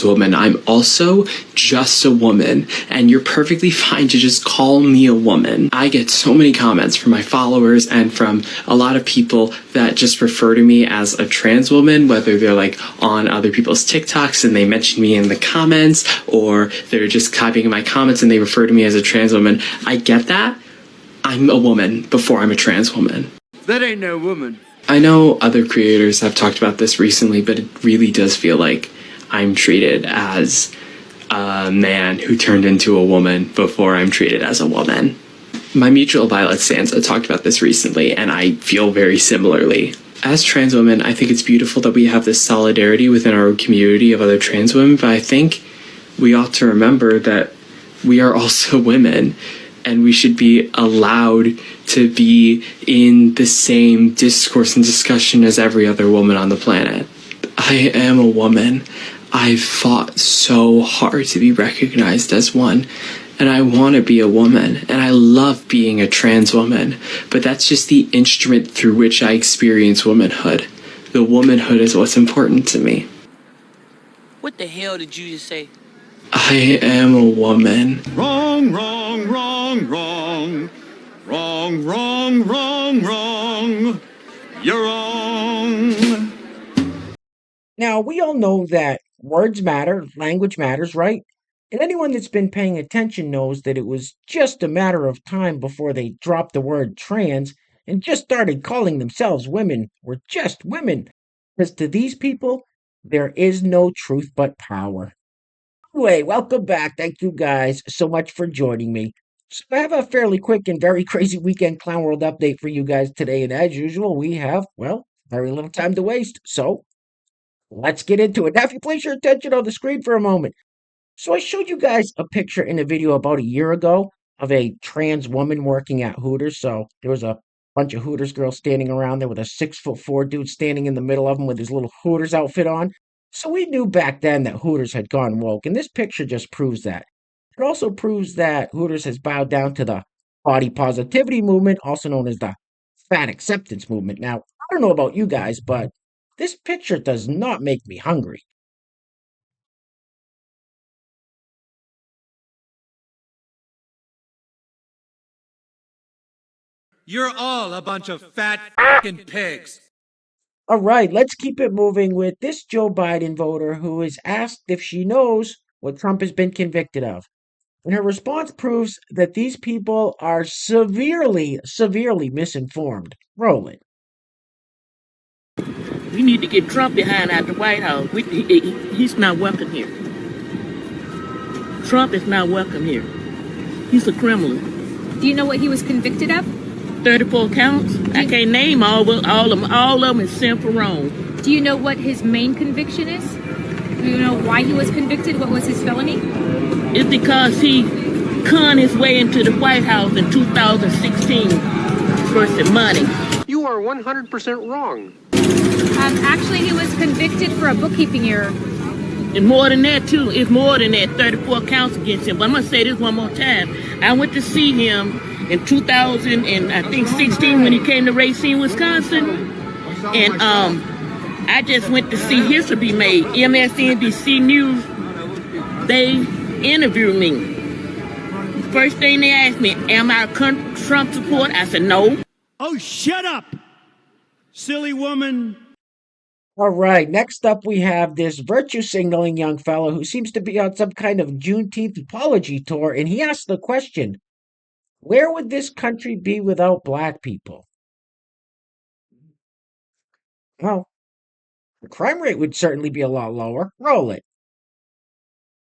woman. I'm also just a woman, and you're perfectly fine to just call me a woman. I get so many comments from my followers and from a lot of people that just refer to me as a trans woman, whether they're like on other people's TikToks and they mention me in the comments, or they're just copying my comments and they refer to me as a trans woman. I get that. I'm a woman before I'm a trans woman. That ain't no woman. I know other creators have talked about this recently, but it really does feel like I'm treated as a man who turned into a woman before I'm treated as a woman. My mutual Violet Stanza talked about this recently, and I feel very similarly. As trans women, I think it's beautiful that we have this solidarity within our community of other trans women, but I think we ought to remember that we are also women, and we should be allowed to be in the same discourse and discussion as every other woman on the planet. I am a woman. I've fought so hard to be recognized as one, and I want to be a woman, and I love being a trans woman, but that's just the instrument through which I experience womanhood. The womanhood is what's important to me. What the hell did you just say? I am a woman. Wrong, wrong, wrong, wrong. Wrong, wrong, wrong, wrong. You're wrong. Now, we all know that words matter, language matters, right? And anyone that's been paying attention knows that it was just a matter of time before they dropped the word trans and just started calling themselves women or just women. Because to these people, there is no truth but power. Anyway, welcome back. Thank you guys so much for joining me. So I have a fairly quick and very crazy weekend Clown World update for you guys today. And as usual, we have, well, very little time to waste. So let's get into it. Now, if you place your attention on the screen for a moment. So I showed you guys a picture in a video about a year ago of a trans woman working at Hooters. So there was a bunch of Hooters girls standing around there with a 6'4" dude standing in the middle of them with his little Hooters outfit on. So we knew back then that Hooters had gone woke, and this picture just proves that. It also proves that Hooters has bowed down to the body positivity movement, also known as the fat acceptance movement. Now, I don't know about you guys, but this picture does not make me hungry. You're all a bunch of fat f***ing pigs. All right, let's keep it moving with this Joe Biden voter who is asked if she knows what Trump has been convicted of. And her response proves that these people are severely, severely misinformed. Roll it. We need to get Trump behind out the White House. He's not welcome here. Trump is not welcome here. He's a criminal. Do you know what he was convicted of? 34 counts. I can't name all of them. All of them is simple wrong. Do you know what his main conviction is? Do you know why he was convicted? What was his felony? It's because he conned his way into the White House in 2016 for some money. You are 100% wrong. Actually, he was convicted for a bookkeeping error. And more than that, too. It's more than that, 34 counts against him. But I'm going to say this one more time. I went to see him in 2016 when he came to Racine, Wisconsin. And I just went to see history be made. MSNBC News, they interviewed me. First thing they asked me, am I a Trump supporter? I said, no. Oh, shut up, silly woman. All right, next up we have this virtue signaling young fellow who seems to be on some kind of Juneteenth apology tour, and he asked the question, where would this country be without black people? Well, the crime rate would certainly be a lot lower. Roll it.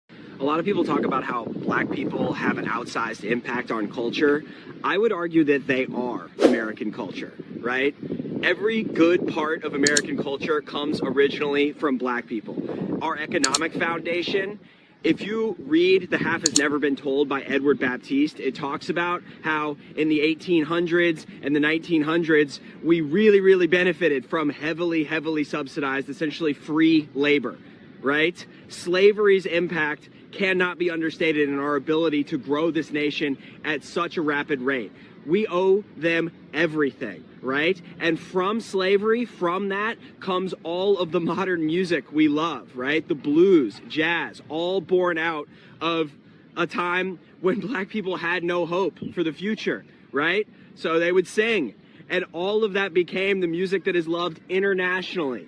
A lot of people talk about how black people have an outsized impact on culture. I would argue that they are American culture, right? Every good part of American culture comes originally from black people. Our economic foundation, if you read The Half Has Never Been Told by Edward Baptiste, it talks about how in the 1800s and the 1900s, we really benefited from heavily subsidized, essentially free labor. right? Slavery's impact cannot be understated in our ability to grow this nation at such a rapid rate. We owe them everything, right? And from slavery, from that comes all of the modern music we love, right? The blues, jazz, all born out of a time when black people had no hope for the future, right? So they would sing, and all of that became the music that is loved internationally.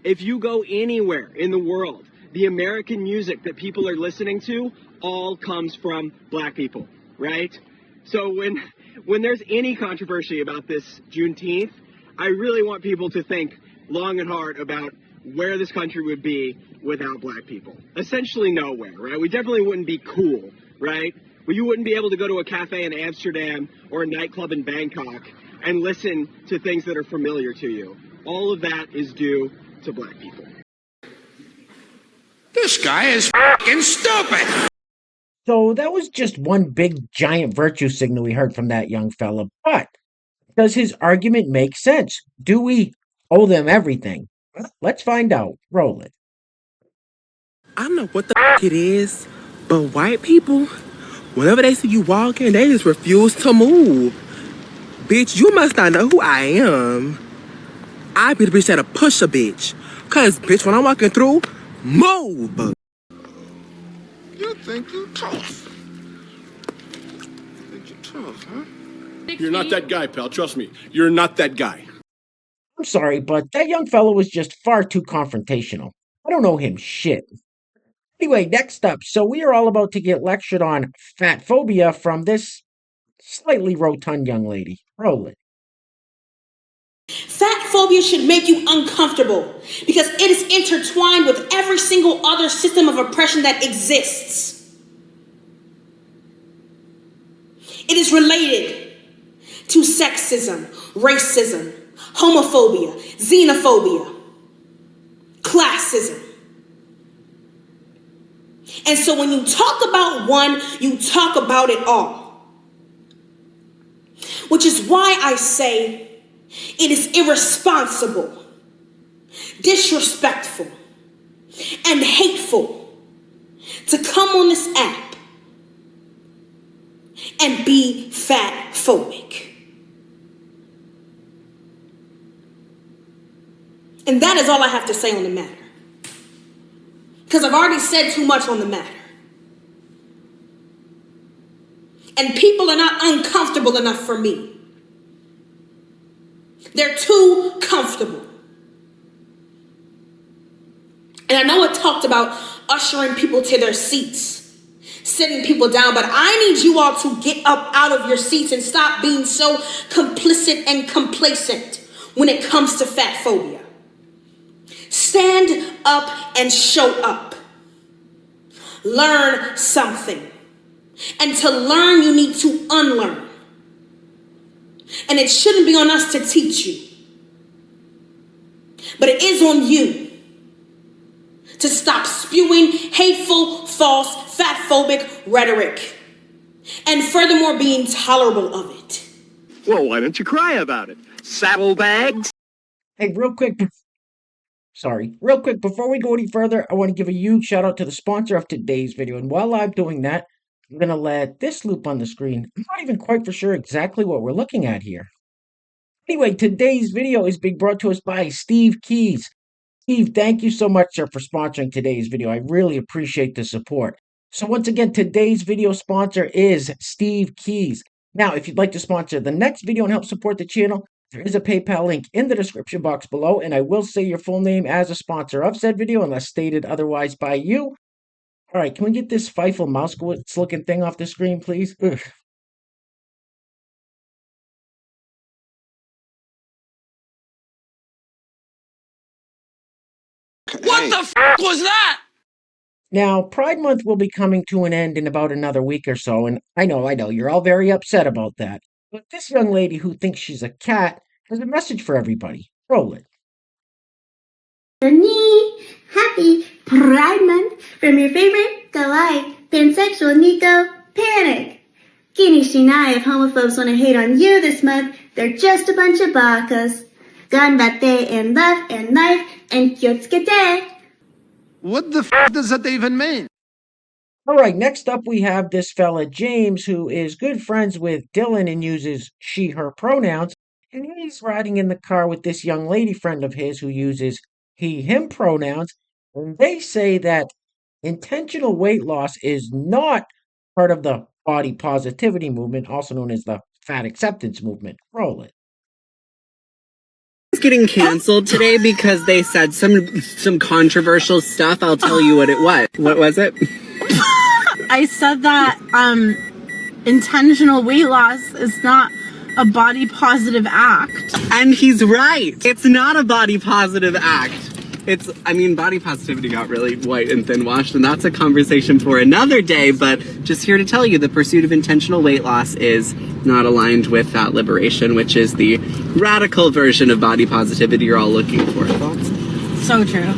If you go anywhere in the world, the American music that people are listening to all comes from black people, right? So when there's any controversy about this Juneteenth, I really want people to think long and hard about where this country would be without black people. Essentially nowhere, right? We definitely wouldn't be cool, right? Well, you wouldn't be able to go to a cafe in Amsterdam or a nightclub in Bangkok and listen to things that are familiar to you. All of that is due to black people. This guy is f***ing stupid. So that was just one big giant virtue signal we heard from that young fella. But does his argument make sense? Do we owe them everything? Let's find out. Roll it. I don't know what the f*** it is, but white people, whenever they see you walking, they just refuse to move. Bitch, you must not know who I am. I be the bitch that'll push a bitch. Cause, bitch, when I'm walking through, move! You think you tough? You think you're tough, huh? You're not that guy, pal. Trust me. You're not that guy. I'm sorry, but that young fellow was just far too confrontational. I don't know him shit. Anyway, next up, so we are all about to get lectured on fatphobia from this slightly rotund young lady. Roll it. Fat phobia should make you uncomfortable because it is intertwined with every single other system of oppression that exists. It is related to sexism, racism, homophobia, xenophobia, classism. And so when you talk about one, you talk about it all. Which is why I say it is irresponsible, disrespectful, and hateful to come on this app and be fat phobic. And that is all I have to say on the matter. Because I've already said too much on the matter. And people are not uncomfortable enough for me. They're too comfortable. And I know it talked about ushering people to their seats, sitting people down, but I need you all to get up out of your seats and stop being so complicit and complacent when it comes to fat phobia. Stand up and show up. Learn something. And to learn, you need to unlearn. And it shouldn't be on us to teach you. But it is on you to stop spewing hateful, false, fatphobic rhetoric. And furthermore, being tolerable of it. Well, why don't you cry about it? Saddlebags? Hey, real quick, before we go any further, I want to give a huge shout out to the sponsor of today's video. And while I'm doing that, I'm going to let this loop on the screen. I'm not even quite for sure exactly what we're looking at here. Anyway, today's video is being brought to us by Steve Keys. Steve, thank you so much, sir, for sponsoring today's video. I really appreciate the support. So once again, today's video sponsor is Steve Keys. Now, if you'd like to sponsor the next video and help support the channel, there is a PayPal link in the description box below, and I will say your full name as a sponsor of said video unless stated otherwise by you. All right, can we get this Feifel Moskowitz looking thing off the screen, please? Ugh. What the f*** was that? Now, Pride Month will be coming to an end in about another week or so, and I know, you're all very upset about that. But this young lady who thinks she's a cat has a message for everybody. Roll it. Happy Pride Month from your favorite, galay, pansexual Nico, Panic. Guinea Shinai, if homophobes want to hate on you this month, they're just a bunch of bakas. Ganbate and love and life and kyotskete. What the does that even mean? All right, next up we have this fella, James, who is good friends with Dylan and uses she, her pronouns. And he's riding in the car with this young lady friend of his who uses he, him pronouns. And they say that intentional weight loss is not part of the body positivity movement, also known as the fat acceptance movement. Roll it. It's getting canceled today because they said some controversial stuff. I'll tell you what it was. What was it? I said that intentional weight loss is not a body positive act. And he's right. It's not a body positive act. Body positivity got really white and thin washed, and that's a conversation for another day, but just here to tell you the pursuit of intentional weight loss is not aligned with fat liberation, which is the radical version of body positivity you're all looking for. Thoughts? So true.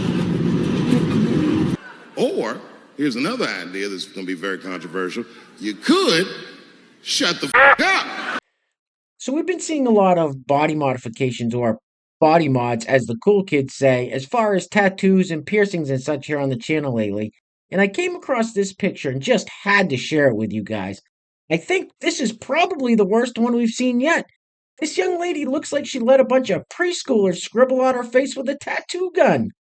Or, here's another idea that's going to be very controversial. You could shut the up. So we've been seeing a lot of body modifications or body mods, as the cool kids say, as far as tattoos and piercings and such here on the channel lately. And I came across this picture and just had to share it with you guys. I think this is probably the worst one we've seen yet. This young lady looks like she let a bunch of preschoolers scribble on her face with a tattoo gun.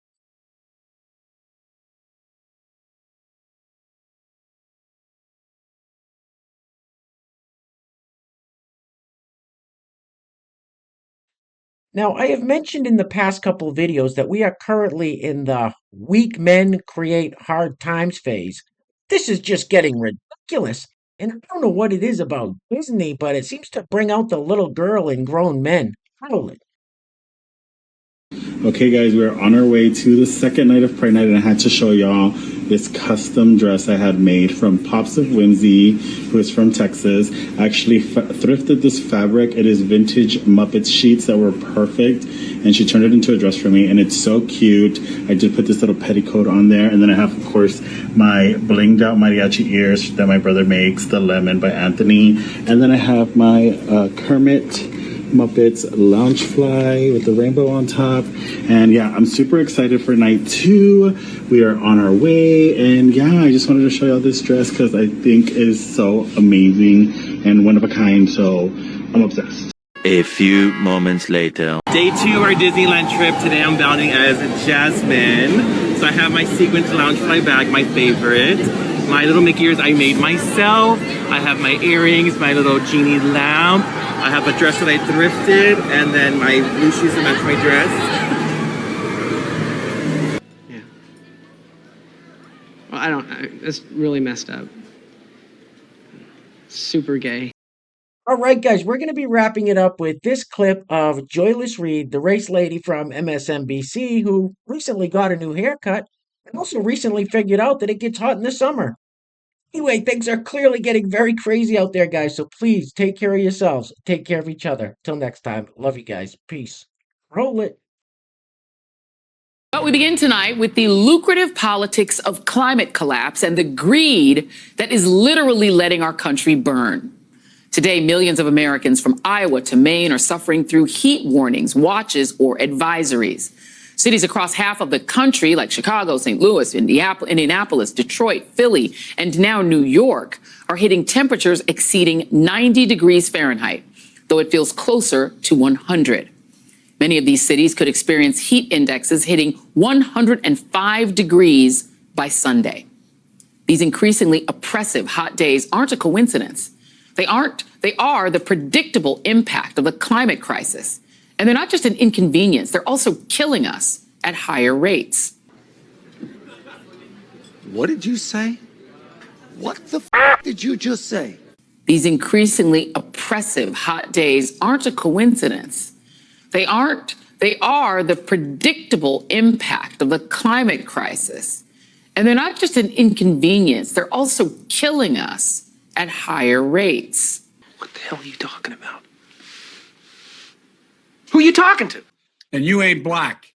Now, I have mentioned in the past couple videos that we are currently in the weak men create hard times phase. This is just getting ridiculous. And I don't know what it is about Disney, but it seems to bring out the little girl in grown men. Roll it. Okay guys, we're on our way to the second night of Pride Night, and I had to show y'all this custom dress I had made from Pops of Whimsy, who is from Texas. I actually thrifted this fabric. It is vintage Muppets sheets that were perfect, and she turned it into a dress for me, and it's so cute. I just put this little petticoat on there, and then I have, of course, my blinged out mariachi ears that my brother makes, the Lemon by Anthony, and then I have my Kermit Muppets Loungefly with the rainbow on top. And yeah, I'm super excited for night 2. We are on our way, and yeah, I just wanted to show y'all this dress because I think it is so amazing and one of a kind, so I'm obsessed. A few moments later. Day 2 of our Disneyland trip. Today I'm bounding as Jasmine. So I have my sequins Loungefly bag, my favorite. My little Mickey ears I made myself. I have my earrings, my little genie lamp. I have a dress that I thrifted, and then my blue shoes to match my dress. Yeah. Well, that's really messed up. Super gay. All right, guys, we're going to be wrapping it up with this clip of Joyless Reid, the race lady from MSNBC, who recently got a new haircut and also recently figured out that it gets hot in the summer. Anyway, things are clearly getting very crazy out there, guys, so please take care of yourselves. Take care of each other. Till next time, love you guys. Peace. Roll it. But we begin tonight with the lucrative politics of climate collapse and the greed that is literally letting our country burn. Today, millions of Americans from Iowa to Maine are suffering through heat warnings, watches, or advisories. Cities across half of the country, like Chicago, St. Louis, Indianapolis, Detroit, Philly, and now New York, are hitting temperatures exceeding 90 degrees Fahrenheit, though it feels closer to 100. Many of these cities could experience heat indexes hitting 105 degrees by Sunday. These increasingly oppressive hot days aren't a coincidence. They are the predictable impact of the climate crisis. And they're not just an inconvenience, they're also killing us at higher rates. What did you say? What the did you just say? These increasingly oppressive hot days aren't a coincidence. They are the predictable impact of the climate crisis. And they're not just an inconvenience, they're also killing us at higher rates. What the hell are you talking about? Who you talking to? And you ain't black.